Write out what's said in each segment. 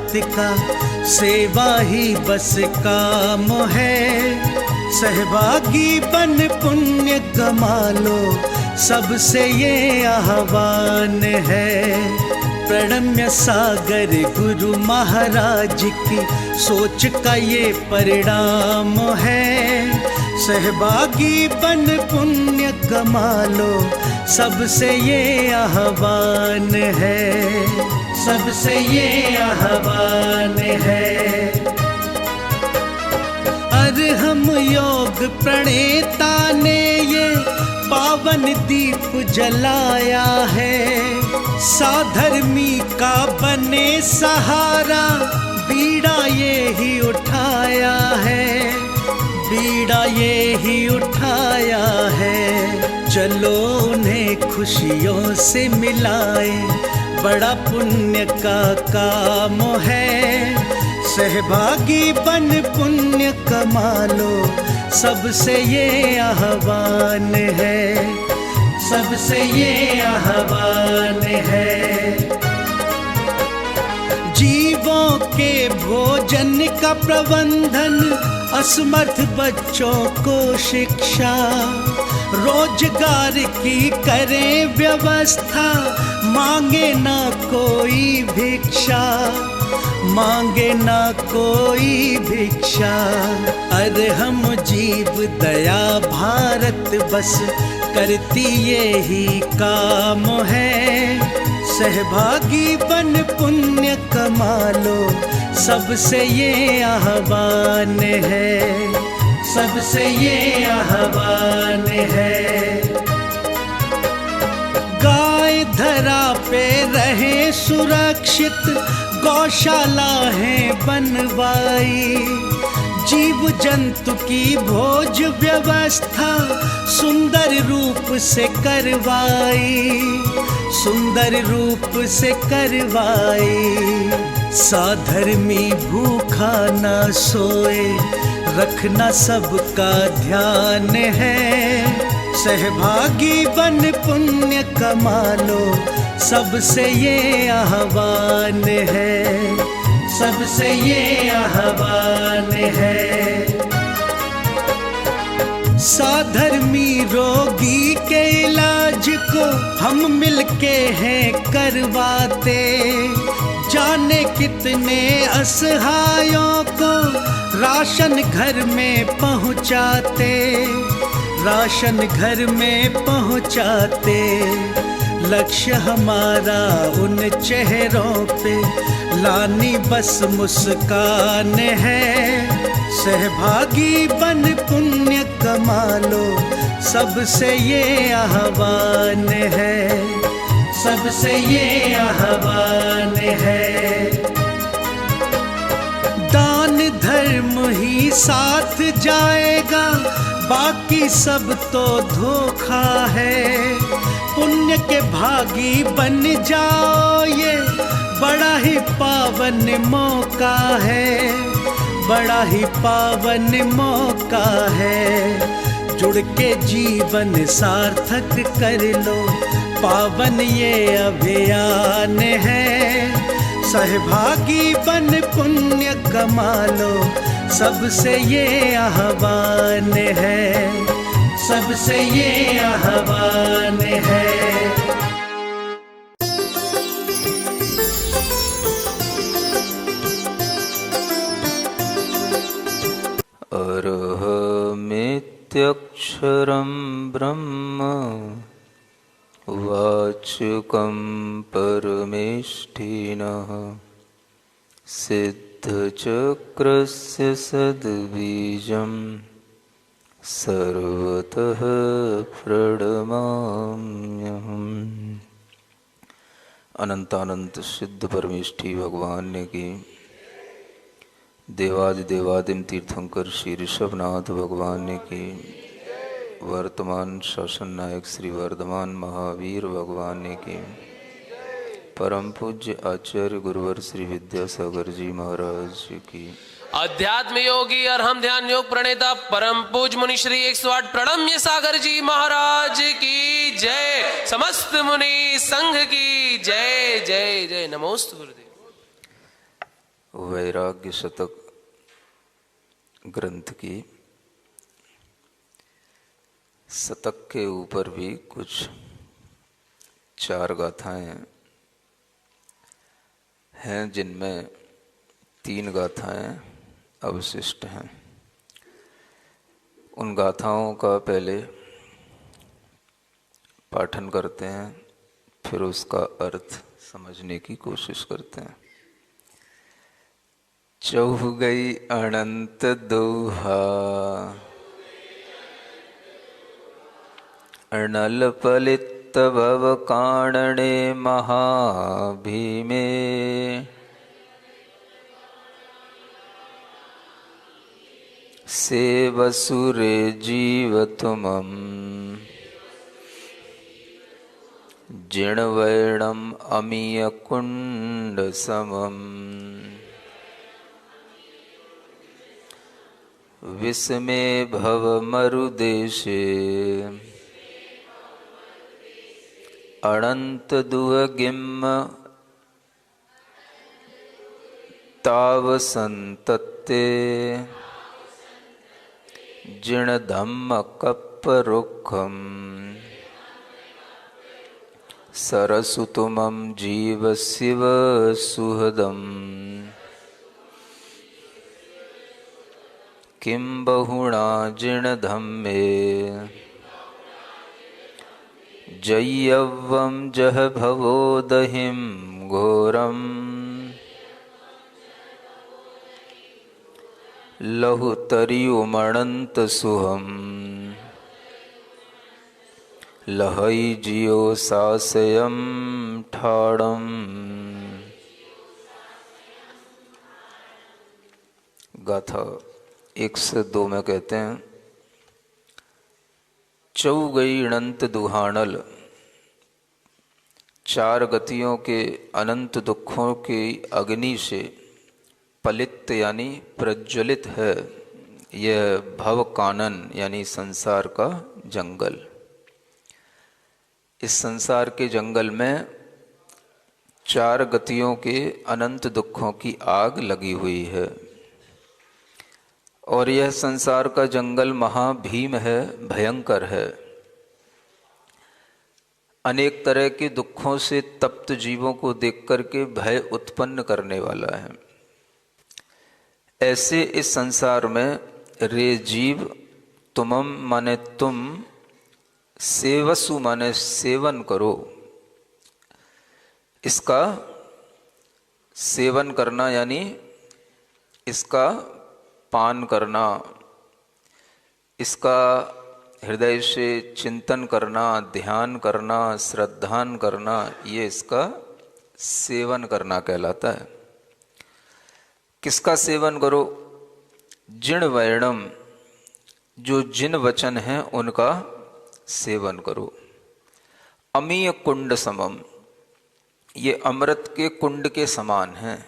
भारत का सेवा ही बस काम है। सहभागी बन पुण्य कमा लो, सबसे ये आह्वान है। प्रणम्य सागर गुरु महाराज की सोच का ये परिणाम है। सहभागी बन पुण्य कमा लो, सबसे ये आह्वान है, सबसे ये आह्वान है। अरहम योग प्रणेता ने ये पावन दीप जलाया है। साधर्मी का बने सहारा, बीड़ा ये ही उठाया है, बीड़ा ये ही उठाया है। चलो उन्हें खुशियों से मिलाए, बड़ा पुण्य का काम है। सहभागी बन पुण्य कमा लो, सबसे ये आह्वान है, सबसे ये आह्वान है। जीवों के भोजन का प्रबंधन, असमर्थ बच्चों को शिक्षा, रोजगार की करें व्यवस्था, मांगे ना कोई भिक्षा, मांगे ना कोई भिक्षा। अरहम जीव दया भारत बस करती ये ही काम है। सहभागी बन पुण्य कमा लो, सबसे ये आह्वान है, सबसे ये आह्वान है। गाय धरा पे रहे सुरक्षित, गौशाला है बनवाई। जीव जंतु की भोज व्यवस्था सुंदर रूप से करवाई, सुंदर रूप से करवाई। साधर्मी भूखा ना सोए, रखना सबका ध्यान है। सहभागी बन पुण्य कमा लो, सबसे ये आह्वान है, सबसे ये आह्वान है। साधर्मी रोगी के इलाज को हम मिलके हैं करवाते। जाने कितने असहायों को राशन घर में पहुंचाते, राशन घर में पहुंचाते। लक्ष्य हमारा उन चेहरों पे लानी बस मुस्कान है। सहभागी बन पुण्य कमा लो, सबसे ये आह्वान है, सबसे ये आह्वान है। दान धर्म ही साथ जाएगा, बाकी सब तो धोखा है। पुण्य के भागी बन जाओ, ये बड़ा ही पावन मौका है, बड़ा ही पावन मौका है। जुड़ के जीवन सार्थक कर लो, पावन ये अभियान है। सहभागी बन पुण्य कमा लो, सबसे ये आह्वान है, सबसे ये आह्वान है। अरहमित्यक्षरं ब्रह्म वाचकं परमेष्ठिनः सिद्धचक्रस्य सद्बीजं सर्वतः प्रणमाम्यहम्। अनंतानंत सिद्ध परमेष्ठी भगवान ने की। देवादिदेवादिम तीर्थंकर श्री ऋषभनाथ भगवान ने की। वर्तमान शासन नायक श्री वर्धमान महावीर भगवान ने की। परम पूज्य आचार्य गुरुवर श्री विद्यासागर जी महाराज की। अध्यात्म योगी और हम ध्यान योग प्रणेता परम पूज मुनि श्री 108 प्रणम्य सागर जी महाराज की जय। समस्त मुनि संघ की जय जय जय। नमोस्तु गुरुदेव। वैराग्य शतक ग्रंथ की शतक के ऊपर भी कुछ 4 गाथाएं हैं, जिनमें 3 गाथाएं अवशिष्ट हैं। उन गाथाओं का पहले पाठन करते हैं, फिर उसका अर्थ समझने की कोशिश करते हैं। चौह गई अनंत दोहा, अर्णल पलित भव काणणे महाभीमे, से वसुरे जीव तुमम, जिणवैणम अमीय कुंड समम, विस्मे भव मरुदेशे, अनंत दुहगिम ताव संतत्ते, जिण धम्म कप्परुखम, सरसुतुमं जीव शिव सुहृदम्, किं बहुणा जिण धम्मे, जय्यव्वं जह भवोदहिं घोरम्, लहुतरियुमणंत सुहम्, लहई जियो सासयम ठाड़म। गाथा 1 से 2 में कहते हैं, चौ गई अनंत दुहानल, 4 गतियों के अनंत दुखों की अग्नि से पलित यानी प्रज्वलित है यह भव कानन यानी संसार का जंगल। इस संसार के जंगल में 4 गतियों के अनंत दुखों की आग लगी हुई है, और यह संसार का जंगल महाभीम है, भयंकर है। अनेक तरह के दुखों से तप्त जीवों को देख करके भय उत्पन्न करने वाला है। ऐसे इस संसार में रे जीव, तुमम माने तुम, सेवसु माने सेवन करो। इसका सेवन करना यानी इसका पान करना, इसका हृदय से चिंतन करना, ध्यान करना, श्रद्धान करना, ये इसका सेवन करना कहलाता है। किसका सेवन करो? जिण वर्णम, जो जिन वचन हैं उनका सेवन करो। अमीय कुंड समम, ये अमृत के कुंड के समान हैं।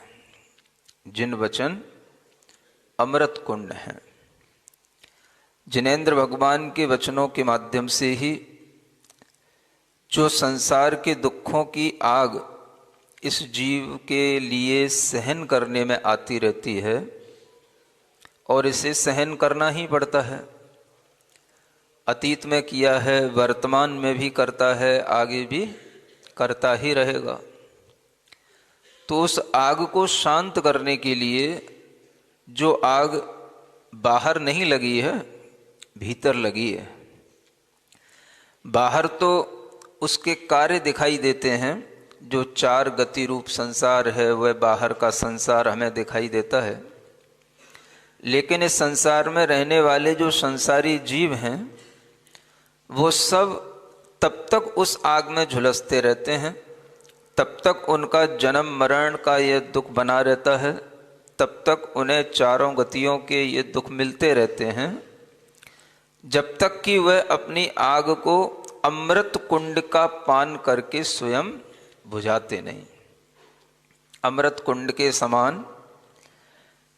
जिन वचन अमृत कुंड हैं। जिनेंद्र भगवान के वचनों के माध्यम से ही जो संसार के दुखों की आग इस जीव के लिए सहन करने में आती रहती है, और इसे सहन करना ही पड़ता है। अतीत में किया है, वर्तमान में भी करता है, आगे भी करता ही रहेगा। तो उस आग को शांत करने के लिए जो आग बाहर नहीं लगी है, भीतर लगी है। बाहर तो उसके कार्य दिखाई देते हैं, जो 4 गति रूप संसार है वह बाहर का संसार हमें दिखाई देता है। लेकिन इस संसार में रहने वाले जो संसारी जीव हैं, वो सब तब तक उस आग में झुलसते रहते हैं, तब तक उनका जन्म मरण का यह दुख बना रहता है, तब तक उन्हें 4 गतियों के ये दुख मिलते रहते हैं, जब तक कि वह अपनी आग को अमृत कुंड का पान करके स्वयं बुझाते नहीं। अमृत कुंड के समान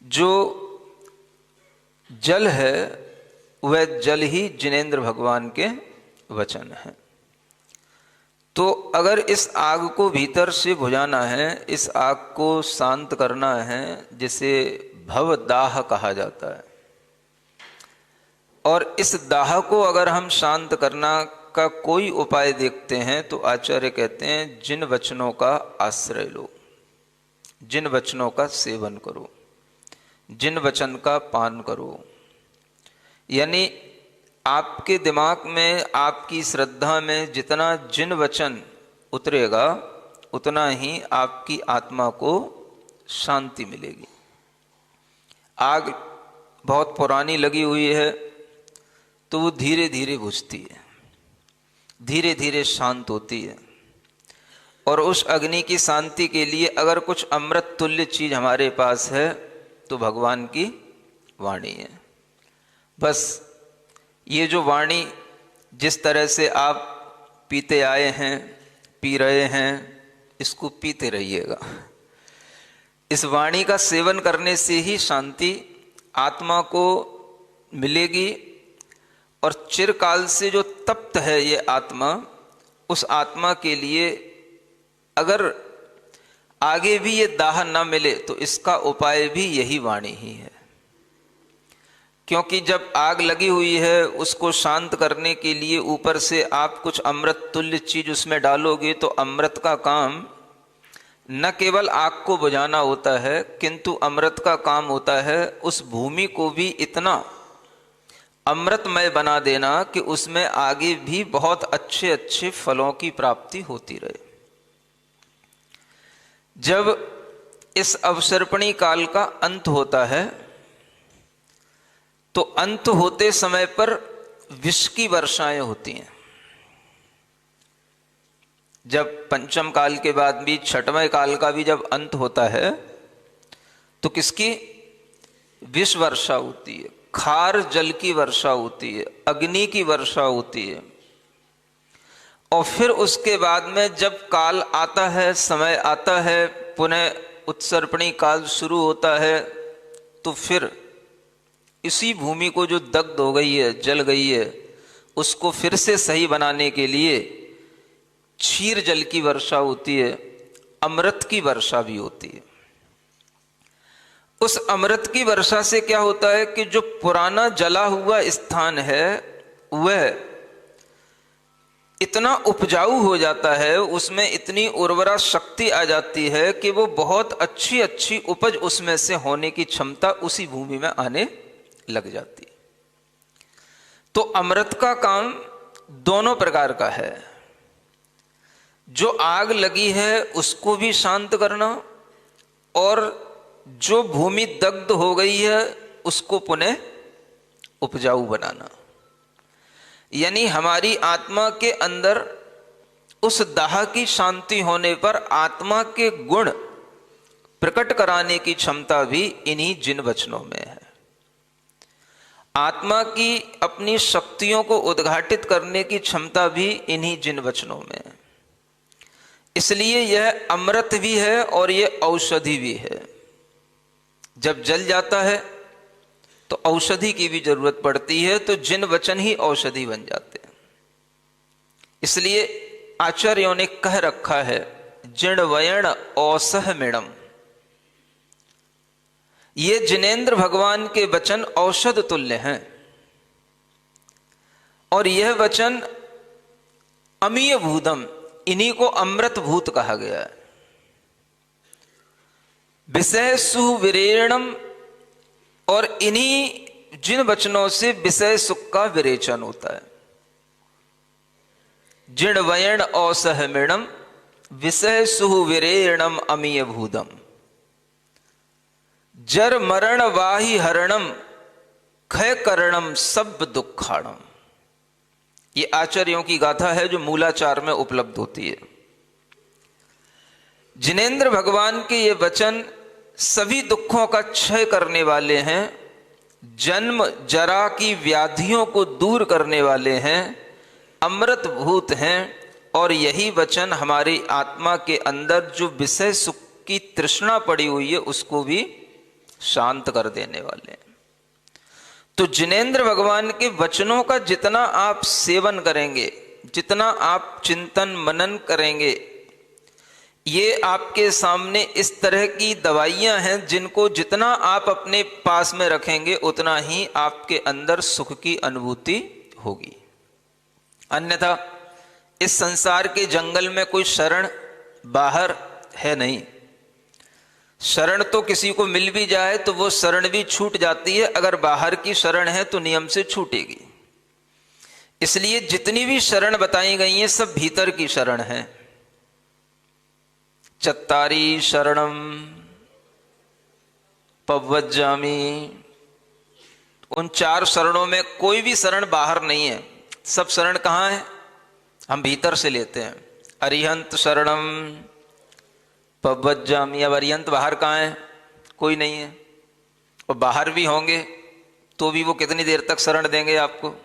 जो जल है, वह जल ही जिनेंद्र भगवान के वचन है। तो अगर इस आग को भीतर से बुझाना है, इस आग को शांत करना है, जिसे भवदाह कहा जाता है, और इस दाह को अगर हम शांत करना का कोई उपाय देखते हैं तो आचार्य कहते हैं जिन वचनों का आश्रय लो, जिन वचनों का सेवन करो, जिन वचन का पान करो। यानी आपके दिमाग में, आपकी श्रद्धा में जितना जिन वचन उतरेगा उतना ही आपकी आत्मा को शांति मिलेगी। आग बहुत पुरानी लगी हुई है तो वो धीरे धीरे बुझती है, धीरे धीरे शांत होती है। और उस अग्नि की शांति के लिए अगर कुछ अमृत तुल्य चीज हमारे पास है तो भगवान की वाणी है। बस ये जो वाणी जिस तरह से आप पीते आए हैं, पी रहे हैं, इसको पीते रहिएगा। इस वाणी का सेवन करने से ही शांति आत्मा को मिलेगी। और चिरकाल से जो तप्त है ये आत्मा, उस आत्मा के लिए अगर आगे भी ये दाह न मिले तो इसका उपाय भी यही वाणी ही है। क्योंकि जब आग लगी हुई है उसको शांत करने के लिए ऊपर से आप कुछ अमृत तुल्य चीज उसमें डालोगे तो अमृत का काम न केवल आग को बुझाना होता है, किंतु अमृत का काम होता है उस भूमि को भी इतना अमृतमय बना देना कि उसमें आगे भी बहुत अच्छे अच्छे फलों की प्राप्ति होती रहे। जब इस अवसर्पणी काल का अंत होता है तो अंत होते समय पर विष की वर्षाएं होती हैं। जब पंचम काल के बाद भी छठवें काल का भी जब अंत होता है तो किसकी विष वर्षा होती है, खार जल की वर्षा होती है, अग्नि की वर्षा होती है। और फिर उसके बाद में जब काल आता है, समय आता है, पुनः उत्सर्पणी काल शुरू होता है, तो फिर इसी भूमि को जो दग्ध हो गई है, जल गई है, उसको फिर से सही बनाने के लिए क्षीर जल की वर्षा होती है, अमृत की वर्षा भी होती है। उस अमृत की वर्षा से क्या होता है कि जो पुराना जला हुआ स्थान है वह इतना उपजाऊ हो जाता है, उसमें इतनी उर्वरा शक्ति आ जाती है कि वो बहुत अच्छी अच्छी उपज उसमें से होने की क्षमता उसी भूमि में आने लग जाती है। तो अमृत का काम दोनों प्रकार का है। जो आग लगी है उसको भी शांत करना और जो भूमि दग्ध हो गई है उसको पुनः उपजाऊ बनाना। यानी हमारी आत्मा के अंदर उस दाह की शांति होने पर आत्मा के गुण प्रकट कराने की क्षमता भी इन्हीं जिन वचनों में है। आत्मा की अपनी शक्तियों को उद्घाटित करने की क्षमता भी इन्हीं जिन वचनों में है। इसलिए यह अमृत भी है और यह औषधि भी है। जब जल जाता है तो औषधि की भी जरूरत पड़ती है, तो जिन वचन ही औषधि बन जाते हैं। इसलिए आचार्यों ने कह रखा है जिणवयण औसह मिणम। ये जिनेंद्र भगवान के वचन औषध तुल्य हैं और यह वचन अमीय भूतम, इन्हीं को अमृत भूत कहा गया है। विषय सुविरेणम, और इन्हीं जिन वचनों से विषय सुख का विरेचन होता है। जिणवयण औसहमिणम विषय सुविरेणम अमीय भूतम जर मरण वाहि हरणम खय करणम सब दुखाणम। ये आचार्यों की गाथा है जो मूलाचार में उपलब्ध होती है। जिनेंद्र भगवान के ये वचन सभी दुखों का क्षय करने वाले हैं, जन्म जरा की व्याधियों को दूर करने वाले हैं, अमृत भूत हैं। और यही वचन हमारी आत्मा के अंदर जो विषय सुख की तृष्णा पड़ी हुई है उसको भी शांत कर देने वाले हैं। तो जिनेंद्र भगवान के वचनों का जितना आप सेवन करेंगे जितना आप चिंतन मनन करेंगे, ये आपके सामने इस तरह की दवाइयां हैं जिनको जितना आप अपने पास में रखेंगे उतना ही आपके अंदर सुख की अनुभूति होगी। अन्यथा इस संसार के जंगल में कोई शरण बाहर है नहीं। शरण तो किसी को मिल भी जाए तो वो शरण भी छूट जाती है, अगर बाहर की शरण है तो नियम से छूटेगी। इसलिए जितनी भी शरण बताई गई हैं सब भीतर की शरण है। चत्तारी शरणम पव्वज्जामि, उन 4 शरणों में कोई भी शरण बाहर नहीं है, सब शरण कहाँ है? हम भीतर से लेते हैं। अरिहंत शरणम पव्वज्जामि, अब अरिहंत बाहर कहाँ है? कोई नहीं है। और बाहर भी होंगे तो भी वो कितनी देर तक शरण देंगे आपको?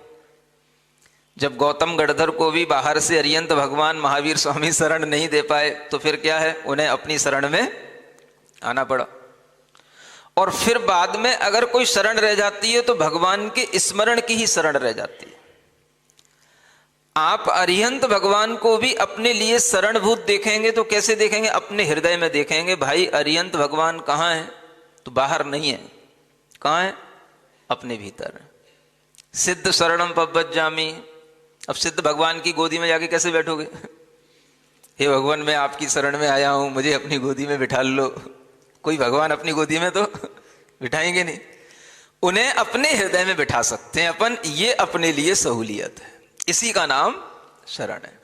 जब गौतम गढ़धर को भी बाहर से अरिहंत भगवान महावीर स्वामी शरण नहीं दे पाए तो फिर क्या है, उन्हें अपनी शरण में आना पड़ा। और फिर बाद में अगर कोई शरण रह जाती है तो भगवान के स्मरण की ही शरण रह जाती है। आप अरिहंत भगवान को भी अपने लिए शरणभूत देखेंगे तो कैसे देखेंगे? अपने हृदय में देखेंगे। भाई अरिहंत भगवान कहाँ है? तो बाहर नहीं है। कहाँ है? अपने भीतर। सिद्ध शरणम पव्वज्जामि, अब सिद्ध भगवान की गोदी में जाके कैसे बैठोगे? हे भगवान मैं आपकी शरण में आया हूं, मुझे अपनी गोदी में बिठा लो। कोई भगवान अपनी गोदी में तो बिठाएंगे नहीं। उन्हें अपने हृदय में बिठा सकते हैं अपन, ये अपने लिए सहूलियत है। इसी का नाम शरण है।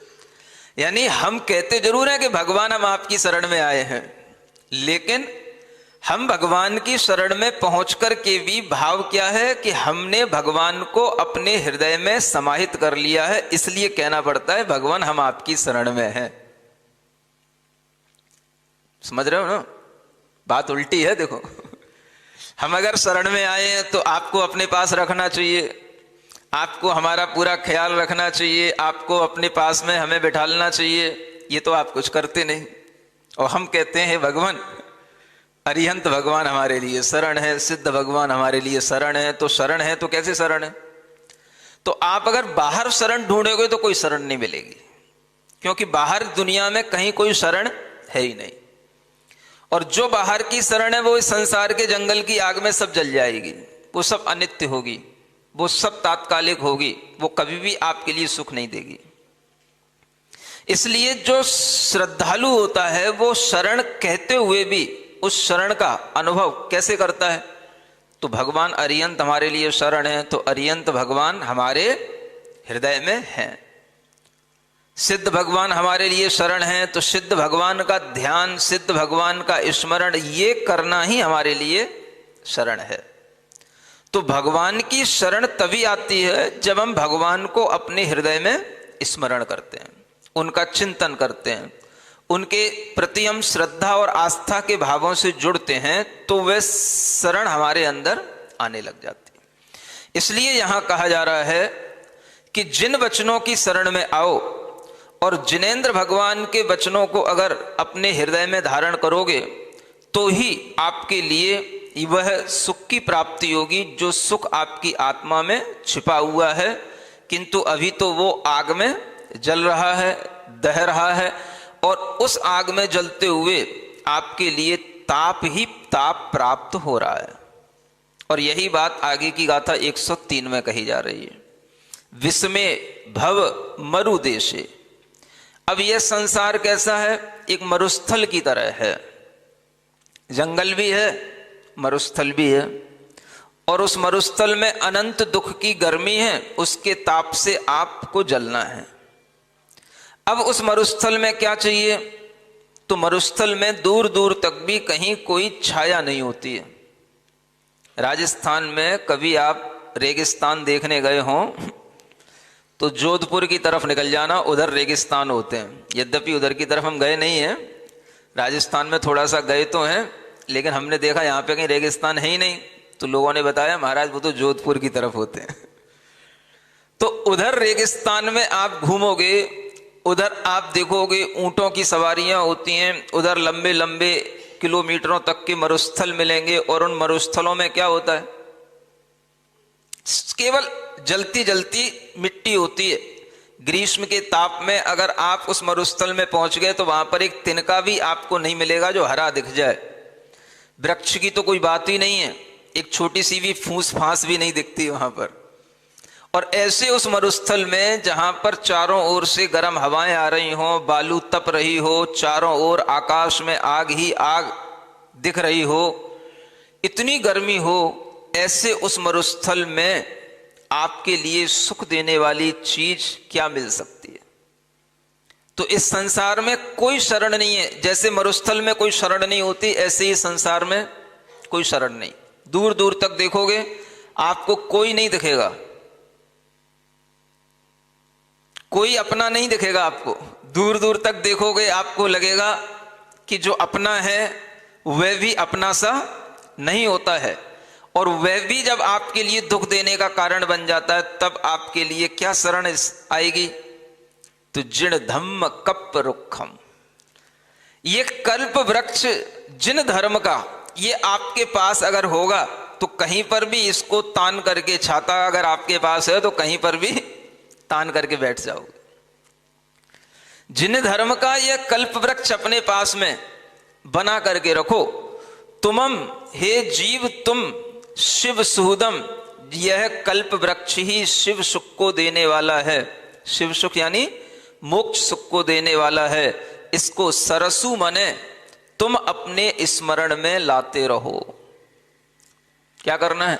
यानी हम कहते जरूर हैं कि भगवान हम आपकी शरण में आए हैं, लेकिन हम भगवान की शरण में पहुंचकर के भी भाव क्या है कि हमने भगवान को अपने हृदय में समाहित कर लिया है, इसलिए कहना पड़ता है भगवान हम आपकी शरण में हैं। समझ रहे हो ना? बात उल्टी है। देखो, हम अगर शरण में आए हैं तो आपको अपने पास रखना चाहिए, आपको हमारा पूरा ख्याल रखना चाहिए, आपको अपने पास में हमें बिठालना चाहिए। ये तो आप कुछ करते नहीं। और हम कहते हैं भगवान अरिहंत भगवान हमारे लिए शरण है, सिद्ध भगवान हमारे लिए शरण है। तो शरण है तो कैसे शरण है? तो आप अगर बाहर शरण ढूंढोगे तो कोई शरण नहीं मिलेगी, क्योंकि बाहर दुनिया में कहीं कोई शरण है ही नहीं। और जो बाहर की शरण है वो इस संसार के जंगल की आग में सब जल जाएगी, वो सब अनित्य होगी, वो सब तात्कालिक होगी, वो कभी भी आपके लिए सुख नहीं देगी। इसलिए जो श्रद्धालु होता है वो शरण कहते हुए भी उस शरण का अनुभव कैसे करता है? तो भगवान अरिहंत हमारे लिए शरण है, तो अरिहंत भगवान हमारे हृदय में हैं। सिद्ध भगवान हमारे लिए शरण है, तो सिद्ध भगवान का ध्यान, सिद्ध भगवान का स्मरण, ये करना ही हमारे लिए शरण है। तो भगवान की शरण तभी आती है जब हम भगवान को अपने हृदय में स्मरण करते हैं, उनका चिंतन करते हैं, उनके प्रति हम श्रद्धा और आस्था के भावों से जुड़ते हैं, तो वह शरण हमारे अंदर आने लग जाती है। इसलिए यहां कहा जा रहा है कि जिन वचनों की शरण में आओ और जिनेंद्र भगवान के वचनों को अगर अपने हृदय में धारण करोगे तो ही आपके लिए वह सुख की प्राप्ति होगी, जो सुख आपकी आत्मा में छिपा हुआ है, किंतु अभी तो वो आग में जल रहा है, दह रहा है, और उस आग में जलते हुए आपके लिए ताप ही ताप प्राप्त हो रहा है। और यही बात आगे की गाथा 103 में कही जा रही है। विस्मे भव मरु देशे। अब यह संसार कैसा है? एक मरुस्थल की तरह है। जंगल भी है, मरुस्थल भी है, और उस मरुस्थल में अनंत दुख की गर्मी है, उसके ताप से आपको जलना है। अब उस मरुस्थल में क्या चाहिए? तो मरुस्थल में दूर दूर तक भी कहीं कोई छाया नहीं होती है। राजस्थान में कभी आप रेगिस्तान देखने गए हों तो जोधपुर की तरफ निकल जाना, उधर रेगिस्तान होते हैं। यद्यपि उधर की तरफ हम गए नहीं हैं, राजस्थान में थोड़ा सा गए तो हैं, लेकिन हमने देखा यहाँ पे कहीं रेगिस्तान है ही नहीं। तो लोगों ने बताया महाराज वो तो जोधपुर की तरफ होते हैं। तो उधर रेगिस्तान में आप घूमोगे, उधर आप देखोगे ऊंटों की सवारियां होती हैं, उधर लंबे लंबे किलोमीटरों तक के मरुस्थल मिलेंगे, और उन मरुस्थलों में क्या होता है? केवल जलती जलती मिट्टी होती है, ग्रीष्म के ताप में अगर आप उस मरुस्थल में पहुंच गए तो वहां पर एक तिनका भी आपको नहीं मिलेगा जो हरा दिख जाए। वृक्ष की तो कोई बात ही नहीं है, एक छोटी सी भी फूस फांस भी नहीं दिखती वहां पर। और ऐसे उस मरुस्थल में जहां पर चारों ओर से गर्म हवाएं आ रही हो, बालू तप रही हो, चारों ओर आकाश में आग ही आग दिख रही हो, इतनी गर्मी हो, ऐसे उस मरुस्थल में आपके लिए सुख देने वाली चीज क्या मिल सकती है? तो इस संसार में कोई शरण नहीं है। जैसे मरुस्थल में कोई शरण नहीं होती, ऐसे ही संसार में कोई शरण नहीं। दूर दूर तक देखोगे आपको कोई नहीं दिखेगा, कोई अपना नहीं दिखेगा आपको। दूर दूर तक देखोगे आपको लगेगा कि जो अपना है वह भी अपना सा नहीं होता है। और वह भी जब आपके लिए दुख देने का कारण बन जाता है, तब आपके लिए क्या शरण आएगी? तो जिण धम्म कप रुखम, ये कल्प वृक्ष जिन धर्म का, ये आपके पास अगर होगा तो कहीं पर भी इसको तान करके, छाता अगर आपके पास है तो कहीं पर भी तान करके बैठ जाओगे। जिन धर्म का यह कल्प वृक्ष अपने पास में बना करके रखो। तुमम, हे जीव तुम, शिव सुहृदम, यह कल्प वृक्ष ही शिव सुख को देने वाला है। शिव सुख यानी मोक्ष सुख को देने वाला है। इसको सरसु मने तुम अपने स्मरण में लाते रहो। क्या करना है?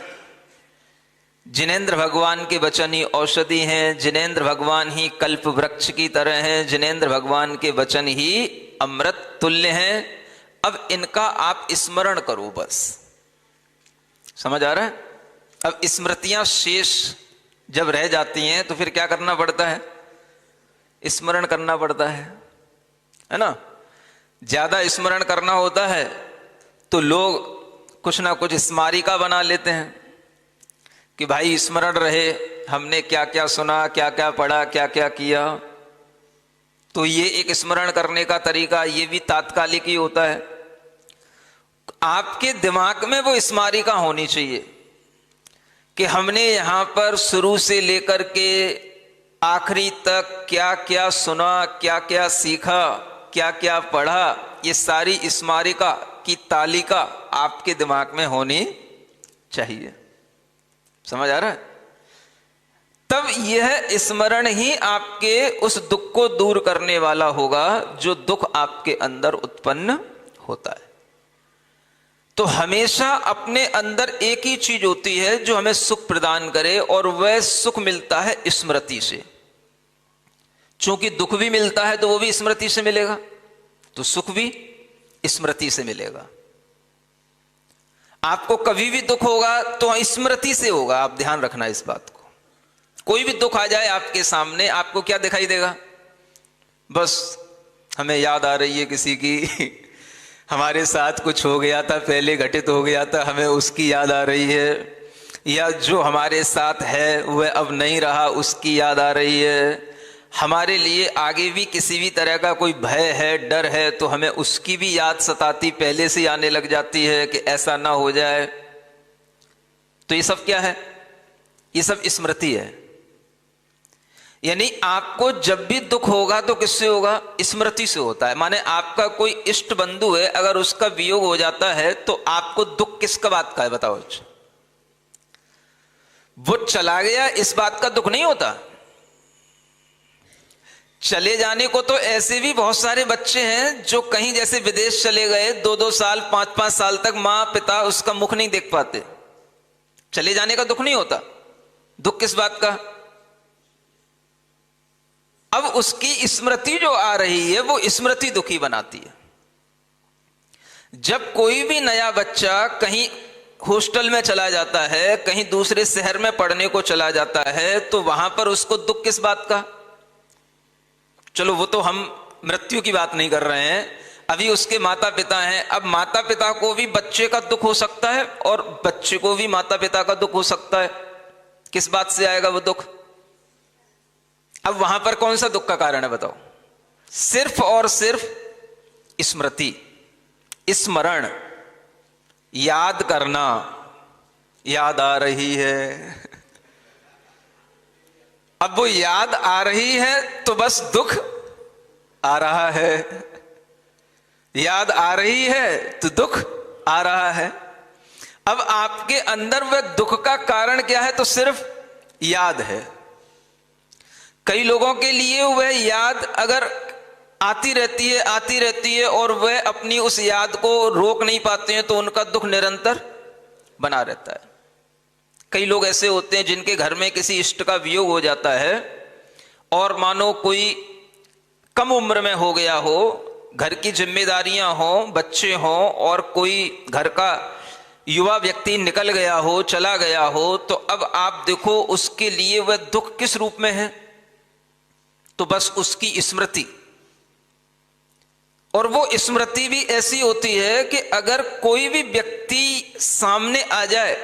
जिनेंद्र भगवान के वचन ही औषधि हैं, जिनेंद्र भगवान ही कल्प वृक्ष की तरह हैं, जिनेंद्र भगवान के वचन ही अमृत तुल्य हैं। अब इनका आप स्मरण करो बस। समझ आ रहा है? अब स्मृतियां शेष जब रह जाती हैं तो फिर क्या करना पड़ता है? स्मरण करना पड़ता है ना। ज्यादा स्मरण करना होता है तो लोग कुछ ना कुछ स्मारिका बना लेते हैं कि भाई स्मरण रहे, हमने क्या क्या सुना, क्या क्या पढ़ा, क्या क्या किया। तो ये एक स्मरण करने का तरीका, ये भी तात्कालिक ही होता है। आपके दिमाग में वो स्मारिका होनी चाहिए कि हमने यहां पर शुरू से लेकर के आखिरी तक क्या क्या सुना, क्या क्या सीखा, क्या क्या पढ़ा, ये सारी स्मारिका की तालिका आपके दिमाग में होनी चाहिए। समझ आ रहा है? तब यह स्मरण ही आपके उस दुख को दूर करने वाला होगा जो दुख आपके अंदर उत्पन्न होता है। तो हमेशा अपने अंदर एक ही चीज होती है जो हमें सुख प्रदान करे, और वह सुख मिलता है स्मृति से। चूंकि दुख भी मिलता है तो वो भी स्मृति से मिलेगा, तो सुख भी स्मृति से मिलेगा। आपको कभी भी दुख होगा तो स्मृति से होगा। आप ध्यान रखना इस बात को। कोई भी दुख आ जाए आपके सामने, आपको क्या दिखाई देगा? बस हमें याद आ रही है किसी की हमारे साथ कुछ हो गया था, पहले घटित हो गया था, हमें उसकी याद आ रही है, या जो हमारे साथ है वह अब नहीं रहा, उसकी याद आ रही है। हमारे लिए आगे भी किसी भी तरह का कोई भय है, डर है, तो हमें उसकी भी याद सताती पहले से आने लग जाती है कि ऐसा ना हो जाए। तो ये सब क्या है? ये सब स्मृति है। यानी आपको जब भी दुख होगा तो किससे होगा? स्मृति से होता है। माने आपका कोई इष्ट बंधु है, अगर उसका वियोग हो जाता है तो आपको दुख किसका बात का है? बताओ। वो चला गया इस बात का दुख नहीं होता। चले जाने को तो ऐसे भी बहुत सारे बच्चे हैं जो कहीं जैसे विदेश चले गए, 2-2 साल 5-5 साल तक मां पिता उसका मुख नहीं देख पाते। चले जाने का दुख नहीं होता। दुख किस बात का? अब उसकी स्मृति जो आ रही है वो स्मृति दुखी बनाती है। जब कोई भी नया बच्चा कहीं हॉस्टल में चला जाता है, कहीं दूसरे शहर में पढ़ने को चला जाता है, तो वहां पर उसको दुख किस बात का? चलो वो तो हम मृत्यु की बात नहीं कर रहे हैं, अभी उसके माता पिता हैं। अब माता पिता को भी बच्चे का दुख हो सकता है और बच्चे को भी माता पिता का दुख हो सकता है। किस बात से आएगा वो दुख? अब वहां पर कौन सा दुख का कारण है बताओ? सिर्फ और सिर्फ स्मृति, स्मरण, याद करना। याद आ रही है। अब वो याद आ रही है तो बस दुख आ रहा है, याद आ रही है तो दुख आ रहा है। अब आपके अंदर वह दुख का कारण क्या है? तो सिर्फ याद है। कई लोगों के लिए वह याद अगर आती रहती है और वह अपनी उस याद को रोक नहीं पाते हैं तो उनका दुख निरंतर बना रहता है। कई लोग ऐसे होते हैं जिनके घर में किसी इष्ट का वियोग हो जाता है और मानो कोई कम उम्र में हो गया हो, घर की जिम्मेदारियां हों, बच्चे हों और कोई घर का युवा व्यक्ति निकल गया हो, चला गया हो, तो अब आप देखो उसके लिए वह दुख किस रूप में है? तो बस उसकी स्मृति। और वो स्मृति भी ऐसी होती है कि अगर कोई भी व्यक्ति सामने आ जाए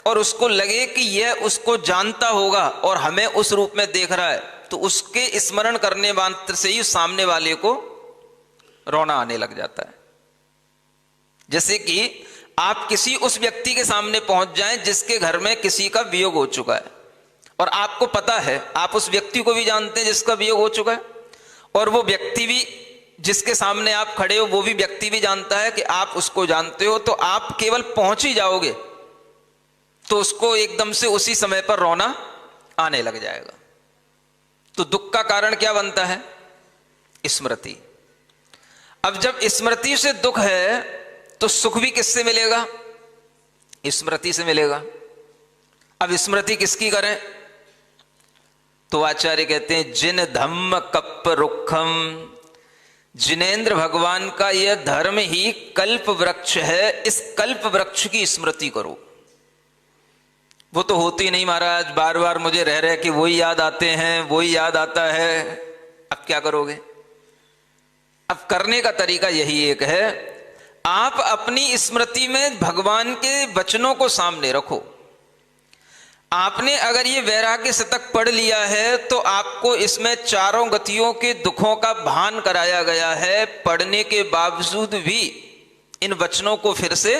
और उसको लगे कि यह उसको जानता होगा और हमें उस रूप में देख रहा है, तो उसके स्मरण करने मात्र से ही सामने वाले को रोना आने लग जाता है। जैसे कि आप किसी उस व्यक्ति के सामने पहुंच जाएं जिसके घर में किसी का वियोग हो चुका है और आपको पता है, आप उस व्यक्ति को भी जानते हैं जिसका वियोग हो चुका है, और वो व्यक्ति भी जिसके सामने आप खड़े हो वो भी व्यक्ति भी जानता है कि आप उसको जानते हो, तो आप केवल पहुंच ही जाओगे तो उसको एकदम से उसी समय पर रोना आने लग जाएगा। तो दुख का कारण क्या बनता है? स्मृति। अब जब स्मृति से दुख है तो सुख भी किससे मिलेगा? स्मृति से मिलेगा। अब स्मृति किसकी करें? तो आचार्य कहते हैं जिन धम्म कप्प रुखम, जिनेन्द्र भगवान का यह धर्म ही कल्प वृक्ष है, इस कल्प वृक्ष की स्मृति करो। वो तो होती नहीं महाराज, बार बार मुझे रह रहे कि वही याद आते हैं, वही याद आता है। अब क्या करोगे? अब करने का तरीका यही एक है, आप अपनी स्मृति में भगवान के वचनों को सामने रखो। आपने अगर ये वैराग्य शतक पढ़ लिया है तो आपको इसमें चारों गतियों के दुखों का भान कराया गया है। पढ़ने के बावजूद भी इन वचनों को फिर से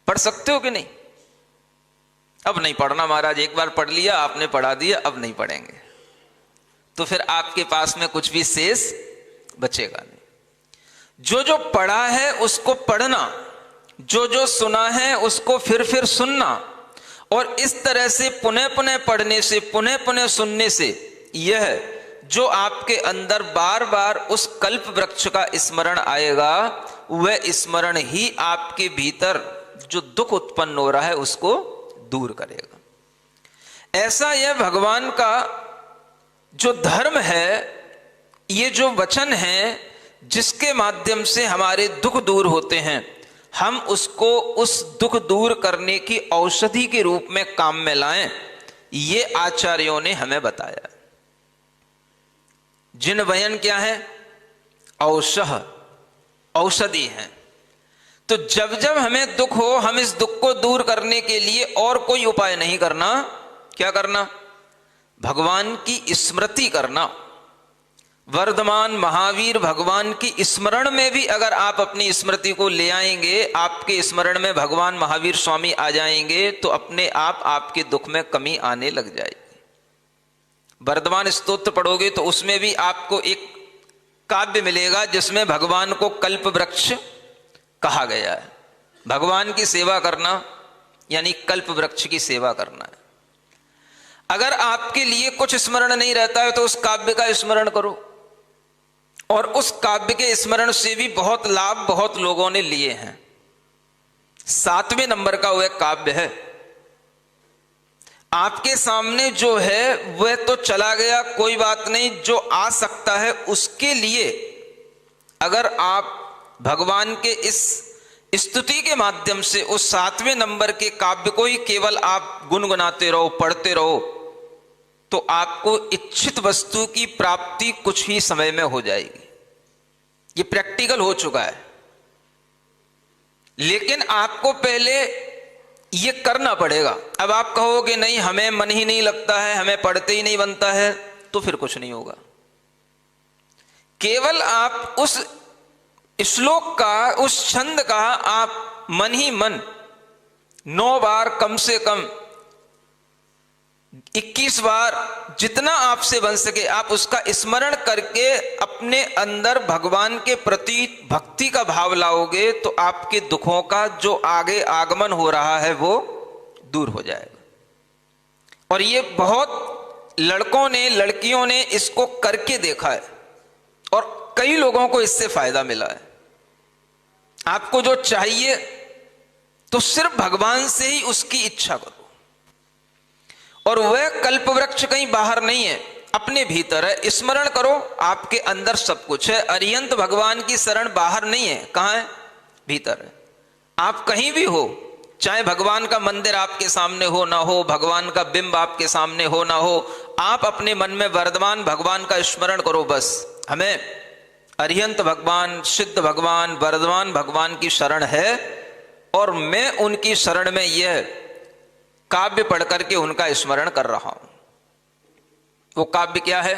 पढ़ सकते हो कि नहीं? अब नहीं पढ़ना महाराज, एक बार पढ़ लिया आपने, पढ़ा दिया, अब नहीं पढ़ेंगे, तो फिर आपके पास में कुछ भी शेष बचेगा नहीं। जो जो पढ़ा है उसको पढ़ना, जो जो सुना है उसको फिर सुनना, और इस तरह से पुनः पुनः पढ़ने से, पुनः पुनः सुनने से यह जो आपके अंदर बार बार उस कल्प वृक्ष का स्मरण आएगा, वह स्मरण ही आपके भीतर जो दुख उत्पन्न हो रहा है उसको दूर करेगा। ऐसा यह भगवान का जो धर्म है, ये जो वचन है जिसके माध्यम से हमारे दुख दूर होते हैं, हम उसको उस दुख दूर करने की औषधि के रूप में काम में लाएं, ये आचार्यों ने हमें बताया। जिन वयन क्या है? औषध, औषधि है। तो जब जब हमें दुख हो, हम इस दुख को दूर करने के लिए और कोई उपाय नहीं करना। क्या करना? भगवान की स्मृति करना। वर्धमान महावीर भगवान की स्मरण में भी अगर आप अपनी स्मृति को ले आएंगे, आपके स्मरण में भगवान महावीर स्वामी आ जाएंगे, तो अपने आप आपके दुख में कमी आने लग जाएगी। वर्धमान स्तोत्र पढ़ोगे तो उसमें भी आपको एक काव्य मिलेगा जिसमें भगवान को कल्प वृक्ष कहा गया है। भगवान की सेवा करना यानी कल्प वृक्ष की सेवा करना है। अगर आपके लिए कुछ स्मरण नहीं रहता है तो उस काव्य का स्मरण करो, और उस काव्य के स्मरण से भी बहुत लाभ बहुत लोगों ने लिए हैं। 7वें नंबर का वह काव्य है। आपके सामने जो है वह तो चला गया, कोई बात नहीं, जो आ सकता है उसके लिए अगर आप भगवान के इस स्तुति के माध्यम से उस 7वें नंबर के काव्य को ही केवल आप गुनगुनाते रहो, पढ़ते रहो, तो आपको इच्छित वस्तु की प्राप्ति कुछ ही समय में हो जाएगी। ये प्रैक्टिकल हो चुका है। लेकिन आपको पहले ये करना पड़ेगा। अब आप कहोगे नहीं, हमें मन ही नहीं लगता है, हमें पढ़ते ही नहीं बनता है, तो फिर कुछ नहीं होगा। केवल आप उस श्लोक का, उस छंद का आप मन ही मन 9 बार कम से कम 21 बार जितना आपसे बन सके आप उसका स्मरण करके अपने अंदर भगवान के प्रति भक्ति का भाव लाओगे तो आपके दुखों का जो आगे आगमन हो रहा है वो दूर हो जाएगा। और ये बहुत लड़कों ने लड़कियों ने इसको करके देखा है और कई लोगों को इससे फायदा मिला है। आपको जो चाहिए तो सिर्फ भगवान से ही उसकी इच्छा करो, और वह कल्प वृक्ष कहीं बाहर नहीं है, अपने भीतर है। स्मरण करो, आपके अंदर सब कुछ है। अरियंत भगवान की शरण बाहर नहीं है, कहां है? भीतर है। आप कहीं भी हो, चाहे भगवान का मंदिर आपके सामने हो ना हो, भगवान का बिंब आपके सामने हो ना हो, आप अपने मन में वर्धमान भगवान का स्मरण करो। बस हमें अरिहंत भगवान, सिद्ध भगवान, वर्धमान भगवान की शरण है, और मैं उनकी शरण में यह काव्य पढ़ करके उनका स्मरण कर रहा हूं। वो काव्य क्या है?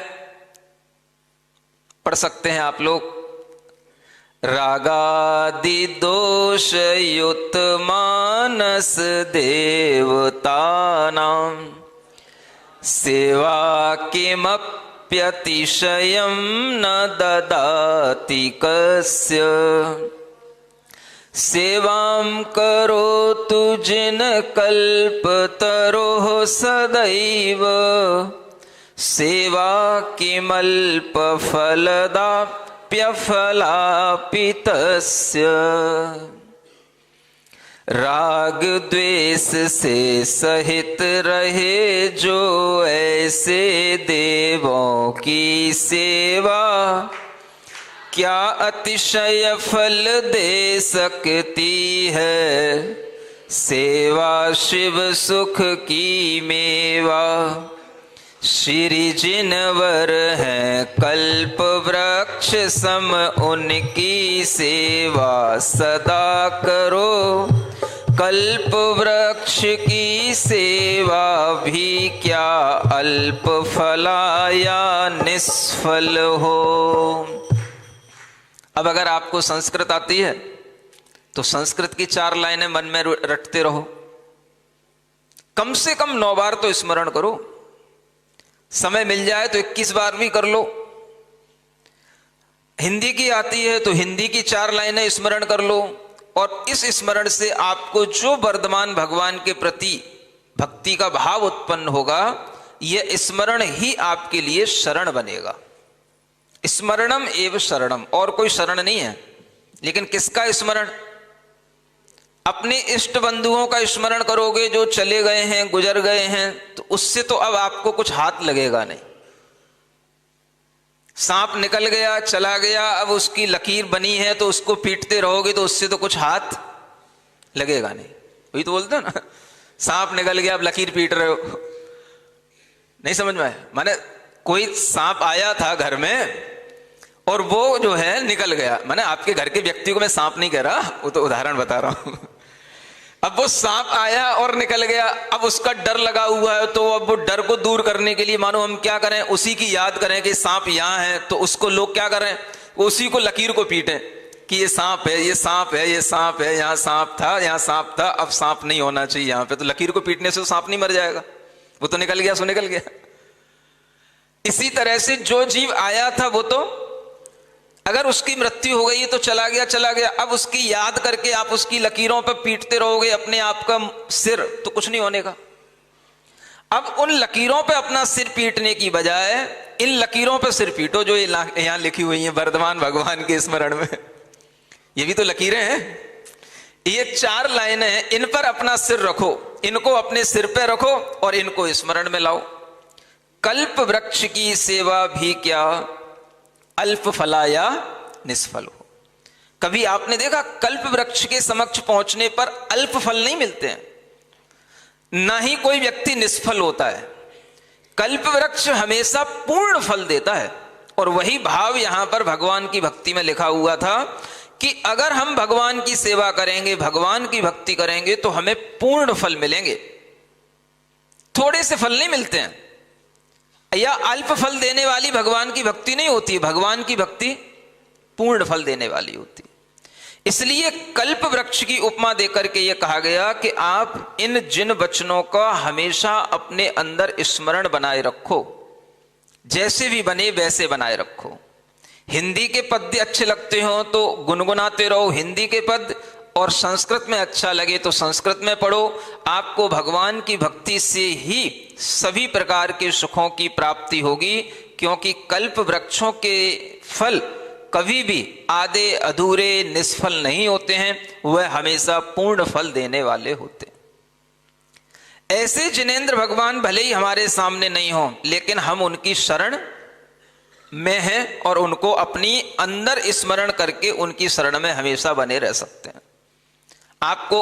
पढ़ सकते हैं आप लोग। रागादि दोष युत मानस देवतानां सेवा किमप्यतिशयं न ददाति कस्य सेवां करोतु जिन कल्पतरोः सदैव सेवा किमल्पफलदाप्यफलापि तस्य राग द्वेष से सहित रहे जो ऐसे देवों की सेवा क्या अतिशय फल दे सकती है सेवा शिव सुख की मेवा श्री जिनवर हैं कल्प वृक्ष सम उनकी सेवा सदा करो कल्प वृक्ष की सेवा भी क्या अल्प फलाया निष्फल हो। अब अगर आपको संस्कृत आती है तो संस्कृत की 4 लाइनें मन में रटते रहो, कम से कम 9 बार तो स्मरण करो। समय मिल जाए तो 21 बार भी कर लो। हिंदी की आती है तो हिंदी की 4 लाइनें स्मरण कर लो, और इस स्मरण से आपको जो वर्धमान भगवान के प्रति भक्ति का भाव उत्पन्न होगा, यह स्मरण ही आपके लिए शरण बनेगा। स्मरणम एव शरणम, और कोई शरण नहीं है। लेकिन किसका स्मरण? अपने इष्ट बंधुओं का स्मरण करोगे जो चले गए हैं, गुजर गए हैं, तो उससे तो अब आपको कुछ हाथ लगेगा नहीं। सांप निकल गया, चला गया, अब उसकी लकीर बनी है तो उसको पीटते रहोगे तो उससे तो कुछ हाथ लगेगा नहीं। वही तो बोलते हो ना, सांप निकल गया अब लकीर पीट रहे हो। नहीं समझ में आया? माने कोई सांप आया था घर में और वो जो है निकल गया। माने आपके घर के व्यक्ति को मैं सांप नहीं कह रहा, वो तो उदाहरण बता रहा हूं। अब वो सांप आया और निकल गया, अब उसका डर लगा हुआ है, तो अब वो डर को दूर करने के लिए मानो हम क्या करें, उसी की याद करें कि सांप यहां है, तो उसको लोग क्या करें, उसी को लकीर को पीटें कि ये सांप है, ये सांप है, ये सांप है, यहाँ सांप था, यहाँ सांप था, अब सांप नहीं होना चाहिए यहाँ पे। तो लकीर को पीटने से सांप नहीं मर जाएगा, वो तो निकल गया सो निकल गया। इसी तरह से जो जीव आया था वो तो अगर उसकी मृत्यु हो गई तो चला गया चला गया। अब उसकी याद करके आप उसकी लकीरों पर पीटते रहोगे अपने आप का सिर, तो कुछ नहीं होने का। अब उन लकीरों पे अपना सिर पीटने की बजाय इन लकीरों पे सिर पीटो जो यहां लिखी हुई हैं वर्धमान भगवान के स्मरण में। ये भी तो लकीरें हैं, ये 4 लाइनें हैं, इन पर अपना सिर रखो, इनको अपने सिर पे रखो और इनको स्मरण में लाओ। कल्प वृक्ष की सेवा भी क्या अल्प फलाया निष्फल हो। कभी आपने देखा कल्प वृक्ष के समक्ष पहुंचने पर अल्प फल नहीं मिलते हैं, ना ही कोई व्यक्ति निष्फल होता है। कल्प वृक्ष हमेशा पूर्ण फल देता है। और वही भाव यहां पर भगवान की भक्ति में लिखा हुआ था कि अगर हम भगवान की सेवा करेंगे, भगवान की भक्ति करेंगे तो हमें पूर्ण फल मिलेंगे। थोड़े से फल नहीं मिलते हैं, या अल्प फल देने वाली भगवान की भक्ति नहीं होती। भगवान की भक्ति पूर्ण फल देने वाली होती। इसलिए कल्प वृक्ष की उपमा देकर के यह कहा गया कि आप इन जिन वचनों का हमेशा अपने अंदर स्मरण बनाए रखो, जैसे भी बने वैसे बनाए रखो। हिंदी के पद अच्छे लगते हो तो गुनगुनाते रहो हिंदी के पद, और संस्कृत में अच्छा लगे तो संस्कृत में पढ़ो। आपको भगवान की भक्ति से ही सभी प्रकार के सुखों की प्राप्ति होगी, क्योंकि कल्प वृक्षों के फल कभी भी आधे अधूरे निष्फल नहीं होते हैं, वह हमेशा पूर्ण फल देने वाले होते हैं। ऐसे जिनेंद्र भगवान भले ही हमारे सामने नहीं हो, लेकिन हम उनकी शरण में हैं और उनको अपनी अंदर स्मरण करके उनकी शरण में हमेशा बने रह सकते हैं। आपको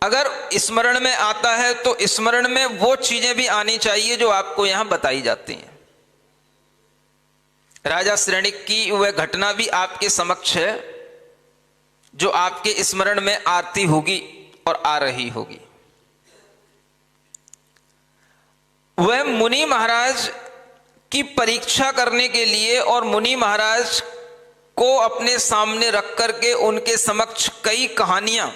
अगर स्मरण में आता है तो स्मरण में वो चीजें भी आनी चाहिए जो आपको यहां बताई जाती हैं। राजा श्रेणिक की वह घटना भी आपके समक्ष है जो आपके स्मरण में आती होगी और आ रही होगी। वह मुनि महाराज की परीक्षा करने के लिए और मुनि महाराज को अपने सामने रख करके उनके समक्ष कई कहानियां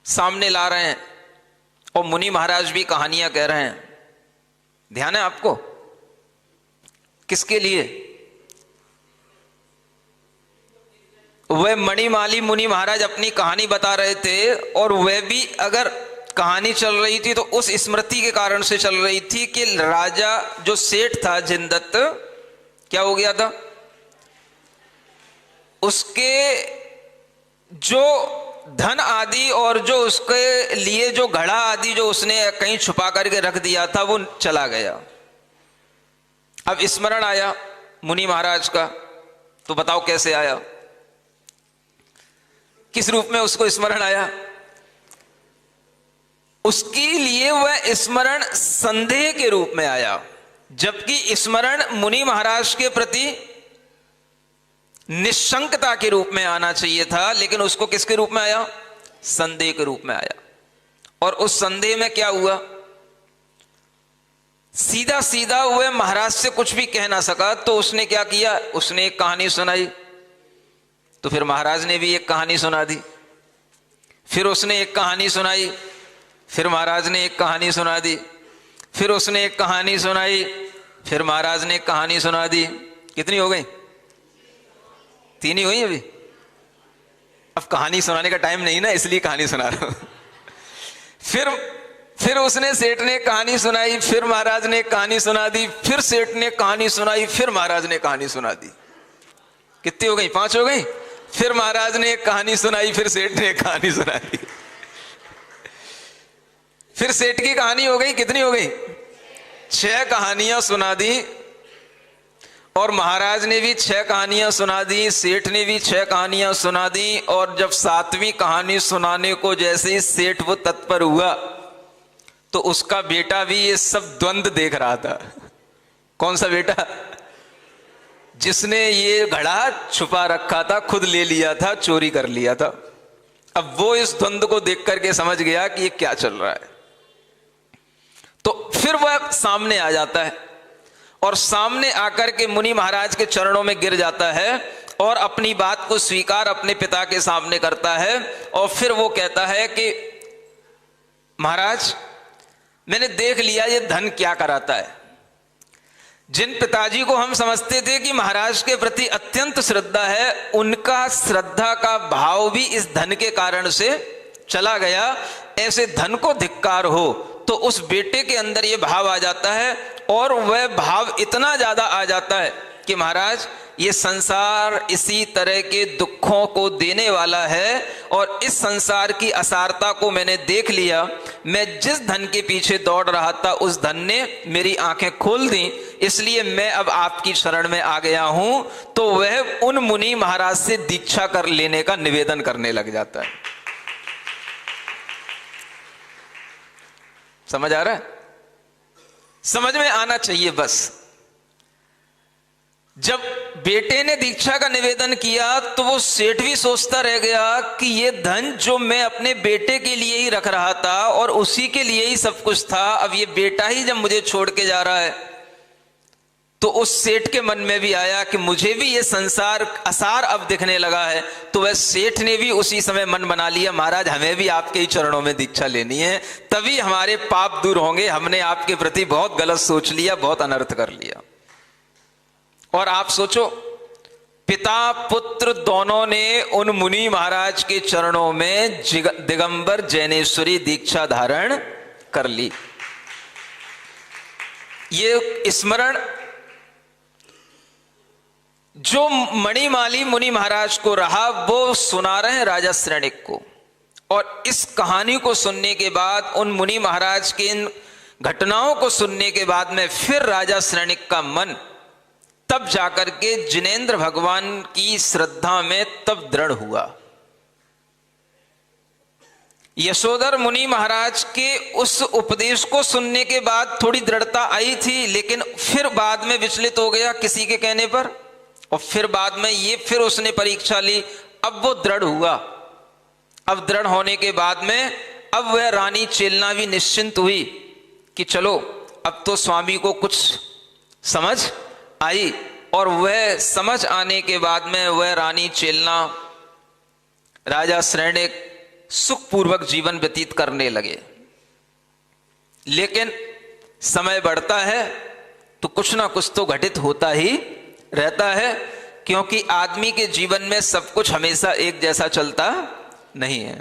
सामने ला रहे हैं, और मुनि महाराज भी कहानियां कह रहे हैं। ध्यान है आपको? किसके लिए? वह मणिमाली मुनि महाराज अपनी कहानी बता रहे थे, और वह भी अगर कहानी चल रही थी तो उस स्मृति के कारण से चल रही थी कि राजा जो सेठ था जिनदत्त, क्या हो गया था? उसके जो धन आदि और जो उसके लिए जो घड़ा आदि जो उसने कहीं छुपा करके रख दिया था वो चला गया। अब स्मरण आया मुनि महाराज का, तो बताओ कैसे आया, किस रूप में उसको स्मरण आया? उसके लिए वह स्मरण संदेह के रूप में आया, जबकि स्मरण मुनि महाराज के प्रति निशंकता के रूप में आना चाहिए था, लेकिन उसको किसके रूप में आया? संदेह के रूप में आया। और उस संदेह में क्या हुआ? सीधा सीधा वह महाराज से कुछ भी कह ना सका, तो उसने क्या किया? उसने एक कहानी सुनाई, तो फिर महाराज ने भी एक कहानी सुना दी। फिर उसने एक कहानी सुनाई, फिर महाराज ने एक कहानी सुना दी। फिर उसने एक कहानी सुनाई, फिर महाराज ने एक कहानी सुना दी। कितनी हो गई? 3 ही हुई अभी। अब कहानी सुनाने का टाइम नहीं ना, इसलिए कहानी सुना रहा हूं। फिर उसने सेठ ने कहानी सुनाई, फिर महाराज ने कहानी सुना दी, फिर सेठ ने कहानी सुनाई, फिर महाराज ने कहानी सुना दी। कितनी हो गई? 5 हो गई। फिर महाराज ने एक कहानी सुनाई, फिर सेठ ने एक कहानी सुना दी। फिर सेठ की कहानी हो गई, कितनी हो गई? 6 कहानियां सुना दी, और महाराज ने भी 6 कहानियां सुना दी, सेठ ने भी 6 कहानियां सुना दी। और जब 7वीं कहानी सुनाने को जैसे ही सेठ वो तत्पर हुआ, तो उसका बेटा भी ये सब द्वंद्व देख रहा था। कौन सा बेटा? जिसने ये घड़ा छुपा रखा था, खुद ले लिया था, चोरी कर लिया था। अब वो इस द्वंद्व को देख करके समझ गया कि ये क्या चल रहा है। तो फिर वह सामने आ जाता है, और सामने आकर के मुनि महाराज के चरणों में गिर जाता है, और अपनी बात को स्वीकार अपने पिता के सामने करता है। और फिर वो कहता है कि महाराज, मैंने देख लिया ये धन क्या कराता है। जिन पिताजी को हम समझते थे कि महाराज के प्रति अत्यंत श्रद्धा है, उनका श्रद्धा का भाव भी इस धन के कारण से चला गया। ऐसे धन को धिक्कार हो, तो उस बेटे के अंदर ये भाव आ जाता है, और वह भाव इतना ज्यादा आ जाता है कि महाराज, ये संसार इसी तरह के दुखों को देने वाला है, और इस संसार की असारता को मैंने देख लिया। मैं जिस धन के पीछे दौड़ रहा था, उस धन ने मेरी आंखें खोल दी, इसलिए मैं अब आपकी शरण में आ गया हूं। तो वह उन मुनि महाराज से दीक्षा कर लेने का निवेदन करने लग जाता है। समझ आ रहा है? समझ में आना चाहिए बस। जब बेटे ने दीक्षा का निवेदन किया, तो वो सेठ भी सोचता रह गया कि ये धन जो मैं अपने बेटे के लिए ही रख रहा था और उसी के लिए ही सब कुछ था, अब ये बेटा ही जब मुझे छोड़ के जा रहा है, तो उस सेठ के मन में भी आया कि मुझे भी ये संसार आसार अब दिखने लगा है। तो वह सेठ ने भी उसी समय मन बना लिया, महाराज हमें भी आपके ही चरणों में दीक्षा लेनी है, तभी हमारे पाप दूर होंगे। हमने आपके प्रति बहुत गलत सोच लिया, बहुत अनर्थ कर लिया। और आप सोचो, पिता पुत्र दोनों ने उन मुनि महाराज के चरणों में दिगंबर जैनेश्वरी दीक्षा धारण कर ली। ये स्मरण जो मणिमाली मुनि महाराज को रहा, वो सुना रहे हैं राजा श्रेणिक को। और इस कहानी को सुनने के बाद, उन मुनि महाराज के इन घटनाओं को सुनने के बाद में फिर राजा श्रेणिक का मन तब जाकर के जिनेंद्र भगवान की श्रद्धा में तब दृढ़ हुआ। यशोधर मुनि महाराज के उस उपदेश को सुनने के बाद थोड़ी दृढ़ता आई थी, लेकिन फिर बाद में विचलित हो गया किसी के कहने पर, और फिर बाद में ये फिर उसने परीक्षा ली। अब वो दृढ़ हुआ। अब दृढ़ होने के बाद में अब वह रानी चेलना भी निश्चिंत हुई कि चलो अब तो स्वामी को कुछ समझ आई। और वह समझ आने के बाद में वह रानी चेलना राजा श्रेणिक सुखपूर्वक जीवन व्यतीत करने लगे। लेकिन समय बढ़ता है तो कुछ ना कुछ तो घटित होता ही रहता है, क्योंकि आदमी के जीवन में सब कुछ हमेशा एक जैसा चलता नहीं है।